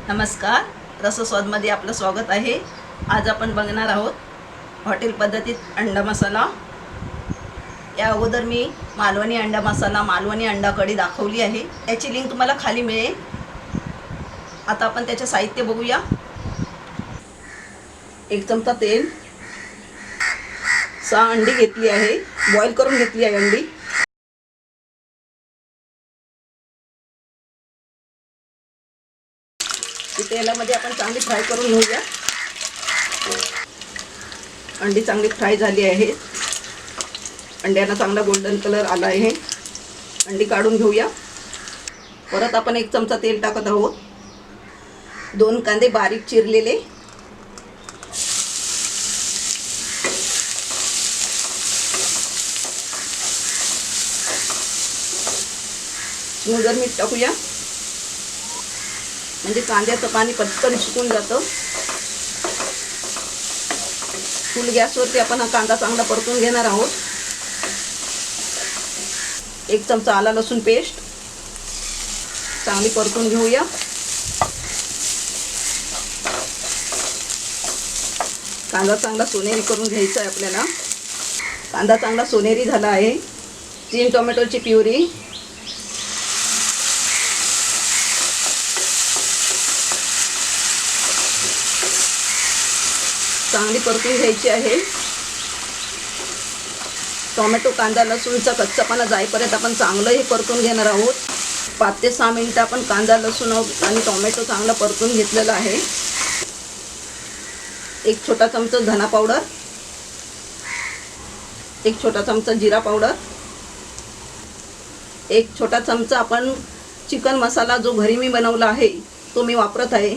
नमस्कार, रसस्वादमध्ये आपलं स्वागत आहे। आज आपण बघणार आहोत हॉटेल पद्धतीत अंडा मसाला। या अगोदर मी मालवणी अंडा मसाला, मालवणी अंडा कढी दाखवली आहे, याची लिंक तुम्हाला खाली मिळेल। आता आपण त्याचे साहित्य बघूया। 1 चमचा तेल, 6 अंडी घेतली आहे, बॉईल करून घेतली आहे अंडी। तेलामध्ये आपण चांगली फ्राय करून घेऊया। अंडी चांगली फ्राय झाली आहे, अंड्यांना चांगला गोल्डन कलर आला आहे। अंडी काढून घेऊया। परत आपण 1 चमचा तेल टाकत आहोत। 2 कांदे बारीक चिरलेले, चिमूटभर मीठ टाकूया, म्हणजे कांद्याचं पाणी पटकन सुकून जातं। फुल गॅसवरती आपण हा कांदा चांगला परतून घेणार आहोत। 1 चमचा आला लसूण पेस्ट चांगली परतून घेऊया। कांदा चांगला सोनेरी करून घ्यायचा आहे आपल्याला। कांदा चांगला सोनेरी झाला आहे। 3 टोमॅटोची प्युरी, चांगली परतून घ्यायची आहे। टोमॅटो, कांदा, लसूणचा कच्चापणा जाईपर्यंत आपण चांगलं हे परतून घेणार आहोत। 5 ते 6 मिनिटं आपण कांदा, लसूण आणि टोमॅटो चांगला परतून घेतलेला आहे। 1 छोटा चमचा धना पावडर, 1 छोटा चमचा जिरा पावडर, 1 छोटा चमचा आपण चिकन मसाला जो घरी मी बनवला आहे तो मी वापरत आहे।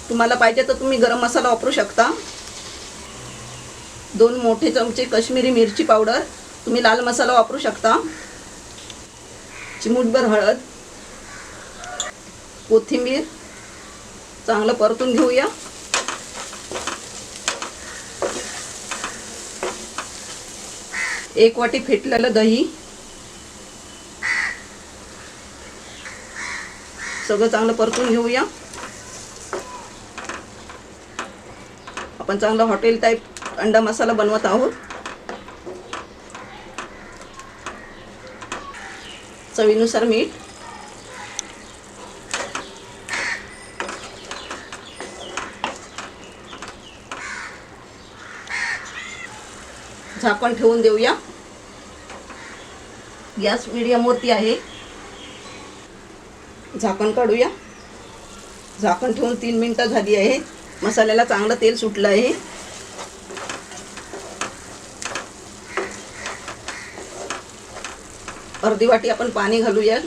तुम्हाला पाहिजे तर तुम्ही गरम मसाला वापरू शकता। 2 मोठे चमचे काश्मीरी मिरची पावडर, तुम्ही लाल मसाला वापरू शकता। चिमूटभर हळद, कोथिंबीर चांगलं परतून घेऊया। एक वाटी फेटलेलं दही, सगळं चांगलं परतून घेऊया। आपण चांगला हॉटेल टाइप अंडा मसाला बनवत आहोत। चवीनुसार मीठ, झाकण ठेवून देऊया। गॅस मीडियम वरती आहे। झाकण काढूया। झाकण ठेवून 3 मिनिटं झाली आहे। मसाल्याला चांगलं तेल सुटलं आहे। अर्धी वाटी आपण पाणी घालूया,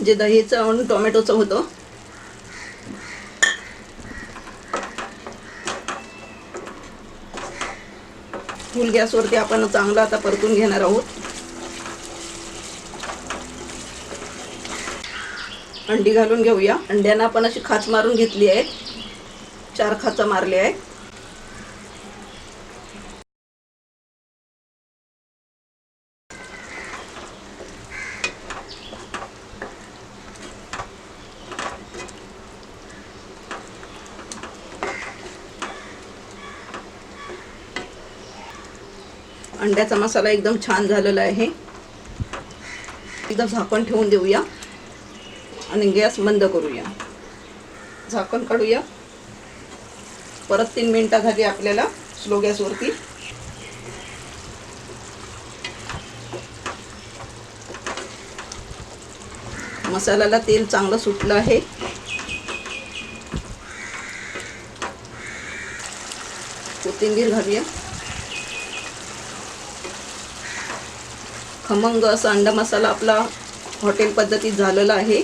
जे दहीचं आणि टोमॅटोचं होतं। फुल गॅसवरती आपण चांगलं आता परतून घेणार आहोत। अंडी घालून घेऊया। अंड्यांना आपण अशी खाच मारून घेतली आहे, 4 खाचा मारले आहे। अंड्याचा मसाला एकदम छान झालेला आहे। एकदा झाकण ठेवून देऊया आणि गॅस बंद करूया। झाकण काढूया। परत 3 मिनिटं झाली आपल्याला स्लो गॅसवरती। मसाल्याला तेल चांगलं सुटलं आहे। कोथिंबीर घालूया। खमंग असा अंडा मसाला आपला हॉटेल पद्धतीत झालेला आहे।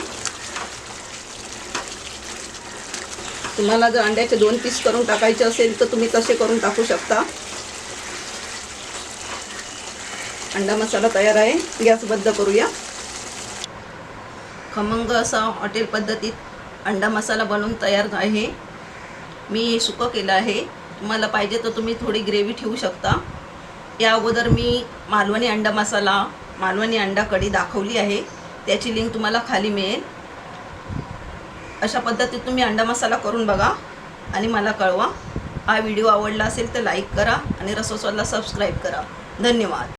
तुम्हाला जर अंड्याचे 2 पीस करून टाकायचे असेल तर तुम्ही तसे करून टाकू शकता। अंडा मसाला तयार आहे। गॅस बंद करूया। खमंग असा हॉटेल पद्धतीत अंडा मसाला बनवून तयार आहे। मी सुकं केलं आहे, तुम्हाला पाहिजे तर तुम्ही थोडी ग्रेव्ही ठेवू शकता। या अगोदर मी मालवणी अंडा मसाला, मालवणी अंडा कढी दाखवली आहे, त्याची लिंक तुम्हाला खाली मिळेल। अशा पद्धतीत तुम्ही अंडा मसाला करून बघा आणि मला कळवा. हा व्हिडिओ आवडला असेल तर लाईक करा आणि रसोस्वादला सबस्क्राईब करा. धन्यवाद.